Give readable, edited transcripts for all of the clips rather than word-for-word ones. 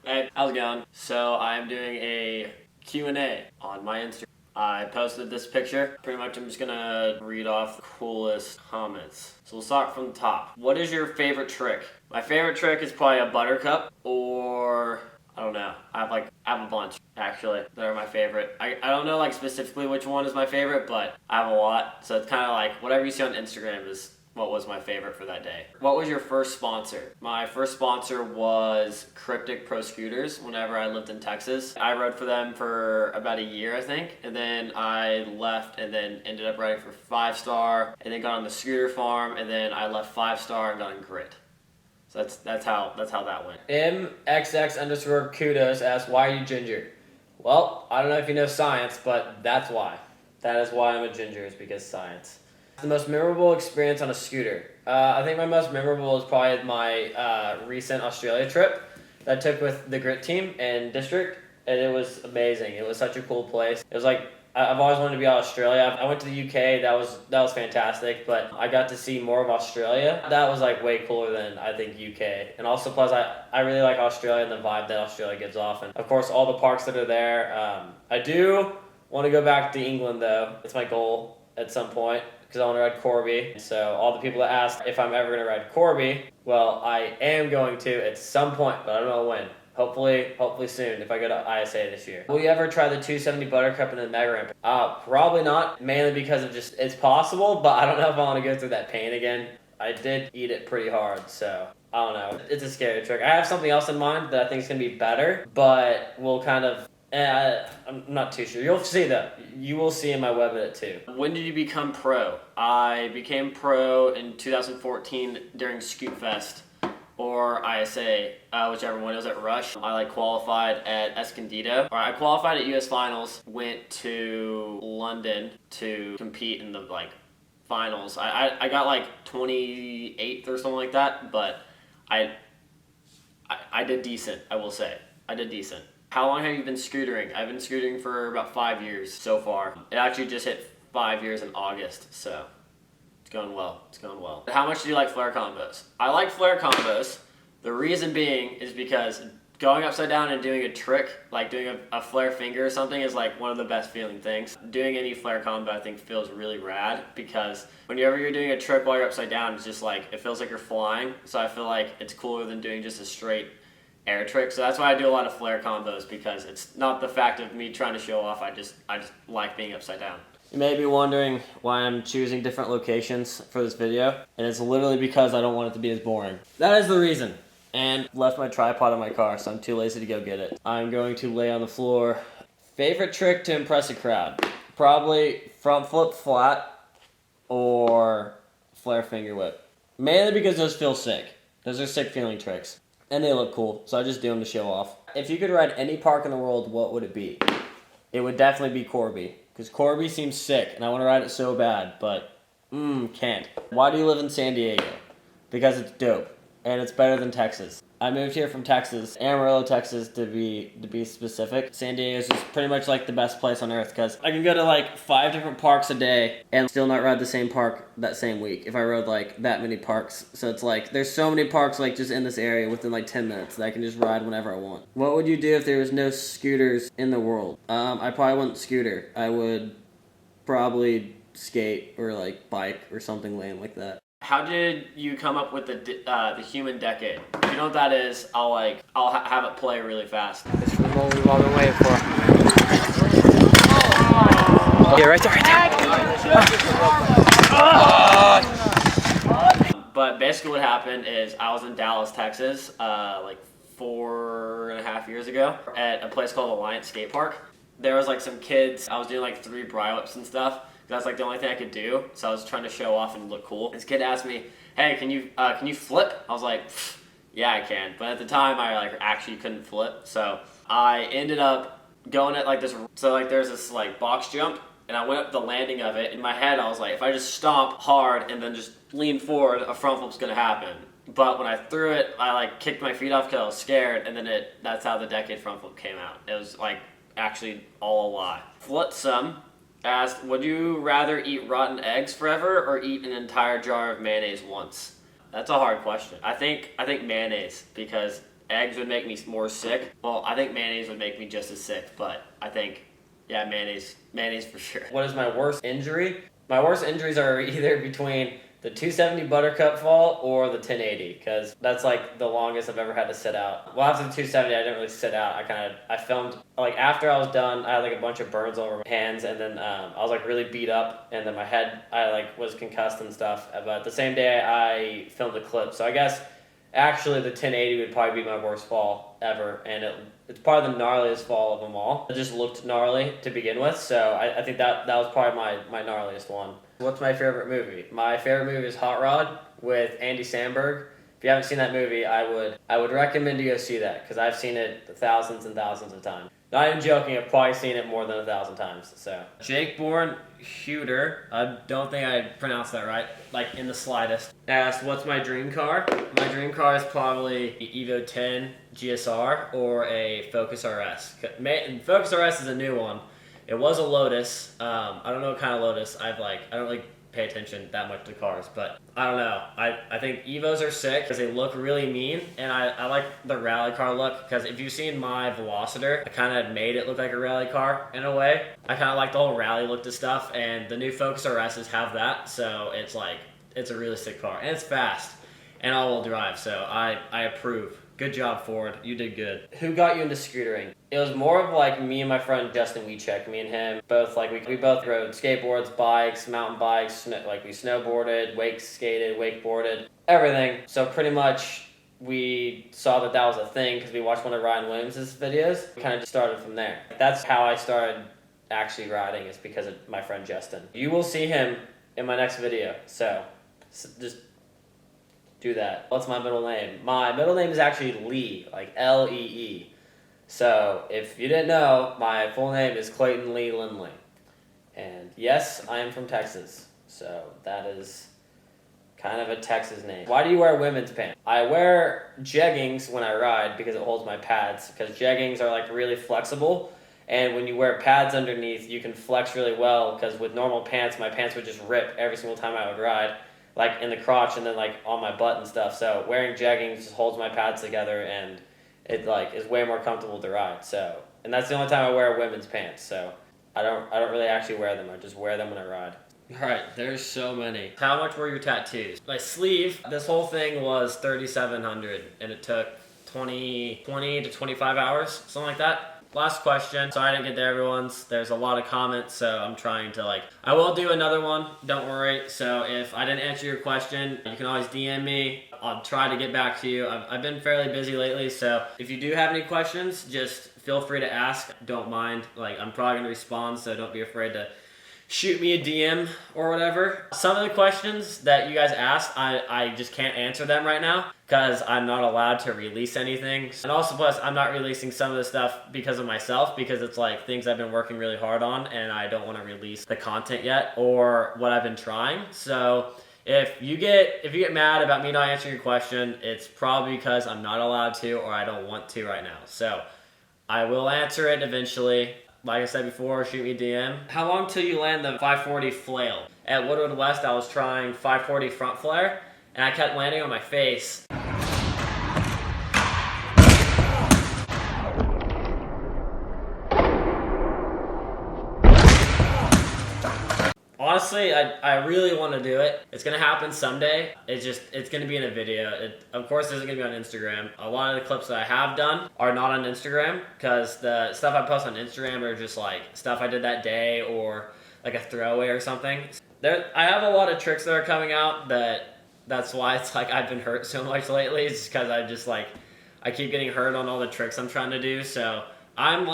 Hey, how's it going? So I'm doing a Q&A on my Instagram. I posted this picture. Pretty much I'm just gonna read off the coolest comments. So we'll start from the top. What is your favorite trick? My favorite trick is probably a buttercup, or I don't know. I have a bunch actually that are my favorite. I don't know like specifically which one is my favorite, but I have a lot. So it's kind of like whatever you see on Instagram is what was my favorite for that day. What was your first sponsor? My first sponsor was Cryptic Pro Scooters whenever I lived in Texas. I rode for them for about a year, I think, and then I left and then ended up riding for 5-Star and then got on the scooter farm, and then I left 5-Star and got on Grit. So that's how that went. MXX_kudos asks, why are you ginger? Well, I don't know if you know science, but that's why. That is why I'm a ginger, is because science. The most memorable experience on a scooter. I think my most memorable is probably my recent Australia trip that I took with the Grit team and district, and it was amazing. It was such a cool place. It was like, I've always wanted to be out of Australia. I went to the UK, that was fantastic, but I got to see more of Australia. That was like way cooler than I think UK. And also plus I really like Australia and the vibe that Australia gives off. And of course all the parks that are there. I do want to go back to England though. It's my goal at some point, because I want to ride Corby. So all the people that ask if I'm ever going to ride Corby, well, I am going to at some point, but I don't know when. Hopefully soon if I go to ISA this year. Will you ever try the 270 Buttercup in the Mega Ramp? Probably not, mainly because of just, it's possible, but I don't know if I want to go through that pain again. I did eat it pretty hard, so I don't know. It's a scary trick. I have something else in mind that I think is going to be better, but we'll kind of, I'm not too sure. You'll see though. You will see in my web edit too. When did you become pro? I became pro in 2014 during Scoot Fest or ISA, whichever one. It was at Rush. I qualified at Escondido. Or I qualified at US Finals, went to London to compete in the finals. I got 28th or something like that, but I did decent, I will say. I did decent. How long have you been scootering? I've been scootering for about 5 years so far. It actually just hit 5 years in August, so it's going well. It's going well. How much do you like Flair combos? I like Flair combos. The reason being is because going upside down and doing a trick, like doing a Flair finger or something, is one of the best feeling things. Doing any Flair combo I think feels really rad, because whenever you're doing a trick while you're upside down, it's just it feels like you're flying. So I feel like it's cooler than doing just a straight air trick. So that's why I do a lot of Flair combos, because it's not the fact of me trying to show off. I just like being upside down. You may be wondering why I'm choosing different locations for this video, and it's literally because I don't want it to be as boring. That is the reason. And left my tripod in my car, so I'm too lazy to go get it. I'm going to lay on the floor. Favorite trick to impress a crowd? Probably front flip flat or Flair finger whip. Mainly because those feel sick. Those are sick feeling tricks. And they look cool, so I just do them to show off. If you could ride any park in the world, what would it be? It would definitely be Corby, because Corby seems sick, and I want to ride it so bad, but can't. Why do you live in San Diego? Because it's dope, and it's better than Texas. I moved here from Texas, Amarillo, Texas, to be specific. San Diego is just pretty much the best place on earth, because I can go to 5 different parks a day and still not ride the same park that same week if I rode that many parks. So it's there's so many parks just in this area within 10 minutes that I can just ride whenever I want. What would you do if there was no scooters in the world? I probably wouldn't scooter. I would probably skate or bike or something lame like that. How did you come up with the human decade? If you know what that is, I'll have it play really fast. This is what we've all been waiting for. Yeah, right there. But basically what happened is I was in Dallas, Texas, 4.5 years ago at a place called Alliance Skate Park. There was some kids. I was doing 3 bri whips and stuff. That's the only thing I could do, so I was trying to show off and look cool. This kid asked me, "Hey, can you flip?" I was like, "Yeah, I can." But at the time, I actually couldn't flip, so I ended up going at this. So there's this box jump, and I went up the landing of it. In my head, I was like, if I just stomp hard and then just lean forward, a front flip's gonna happen. But when I threw it, I kicked my feet off because I was scared, and then that's how the decade front flip came out. It was actually all a lie. Flitsome asked, would you rather eat rotten eggs forever or eat an entire jar of mayonnaise once? That's a hard question. I think mayonnaise, because eggs would make me more sick. Well, I think mayonnaise would make me just as sick, but I think, yeah, mayonnaise for sure. What is my worst injury? My worst injuries are either between the 270 buttercup fall or the 1080, because that's like the longest I've ever had to sit out. Well, after the 270, I didn't really sit out. I filmed, like after I was done, I had like a bunch of burns all over my hands, and then I was like really beat up, and then my head, I like was concussed and stuff. But the same day I filmed a clip, so I guess actually the 1080 would probably be my worst fall ever, and it's probably the gnarliest fall of them all. It just looked gnarly to begin with, so I think that was probably my gnarliest one. What's my favorite movie? My favorite movie is Hot Rod with Andy Samberg. If you haven't seen that movie, I would recommend you go see that, because I've seen it thousands and thousands of times. Not even joking, I've probably seen it more than 1,000 times. So Jake Bourne Huter, I don't think I pronounced that right, like in the slightest, asked, what's my dream car? My dream car is probably the Evo 10 GSR or a Focus RS. Focus RS is a new one. It was a Lotus. I don't know what kind of Lotus. I don't really pay attention that much to cars, but I don't know. I think Evos are sick because they look really mean, and I like the rally car look, because if you've seen my Velociter, I kind of made it look like a rally car in a way. I kind of like the whole rally look to stuff, and the new Focus RSs have that, so it's a really sick car, and it's fast and all-wheel drive, so I approve. Good job, Ford. You did good. Who got you into scootering? It was more of like me and my friend Justin Weechek. Me and him both, like, we both rode skateboards, bikes, mountain bikes, we snowboarded, wake skated, wakeboarded, everything. So pretty much we saw that was a thing because we watched one of Ryan Williams' videos. We kind of just started from there. That's how I started actually riding, is because of my friend Justin. You will see him in my next video, so just do that. What's my middle name? My middle name is actually Lee, like L-E-E. So if you didn't know, my full name is Clayton Lee Lindley. And yes, I am from Texas. So that is kind of a Texas name. Why do you wear women's pants? I wear jeggings when I ride because it holds my pads, because jeggings are like really flexible. And when you wear pads underneath, you can flex really well, because with normal pants, my pants would just rip every single time I would ride, like in the crotch and then like on my butt and stuff. So wearing jeggings just holds my pads together, and it like is way more comfortable to ride. So, and that's the only time I wear women's pants. So I don't really actually wear them. I just wear them when I ride. All right, there's so many. How much were your tattoos? My sleeve, this whole thing was $3,700, and it took 20 to 25 hours, something like that. Last question. Sorry I didn't get to everyone's. There's a lot of comments, so I'm trying to I will do another one, don't worry. So if I didn't answer your question, you can always DM me. I'll try to get back to you. I've been fairly busy lately, so if you do have any questions, just feel free to ask. Don't mind. I'm probably gonna respond, so don't be afraid to shoot me a DM or whatever. Some of the questions that you guys asked, I just can't answer them right now because I'm not allowed to release anything. And also, plus, I'm not releasing some of the stuff because of myself, because it's things I've been working really hard on and I don't want to release the content yet, or what I've been trying. So if you get mad about me not answering your question, it's probably because I'm not allowed to, or I don't want to right now. So I will answer it eventually. Like I said before, shoot me a DM. How long till you land the 540 flail? At Woodward West, I was trying 540 front flare, and I kept landing on my face. Honestly, I really want to do it. It's going to happen someday. It's going to be in a video. It, of course, isn't going to be on Instagram. A lot of the clips that I have done are not on Instagram, because the stuff I post on Instagram are just stuff I did that day, or a throwaway or something. I have a lot of tricks that are coming out that's why it's I've been hurt so much lately. It's because I keep getting hurt on all the tricks I'm trying to do. So I'm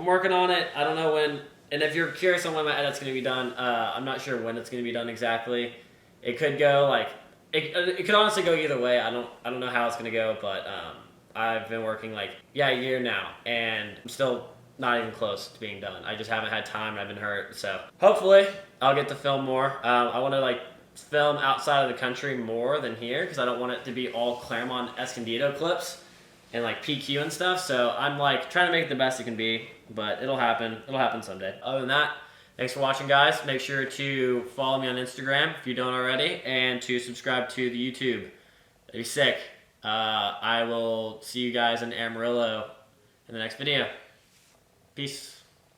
working on it. I don't know when. And if you're curious on when my edit's going to be done, I'm not sure when it's going to be done exactly. It could go it could honestly go either way. I don't know how it's going to go, but I've been working a year now, and I'm still not even close to being done. I just haven't had time, and I've been hurt. So hopefully I'll get to film more. I want to film outside of the country more than here, because I don't want it to be all Claremont Escondido clips and PQ and stuff. So I'm trying to make it the best it can be, but it'll happen. It'll happen someday. Other than that, thanks for watching, guys. Make sure to follow me on Instagram if you don't already, and to subscribe to the YouTube. That'd be sick. I will see you guys in Amarillo in the next video. Peace.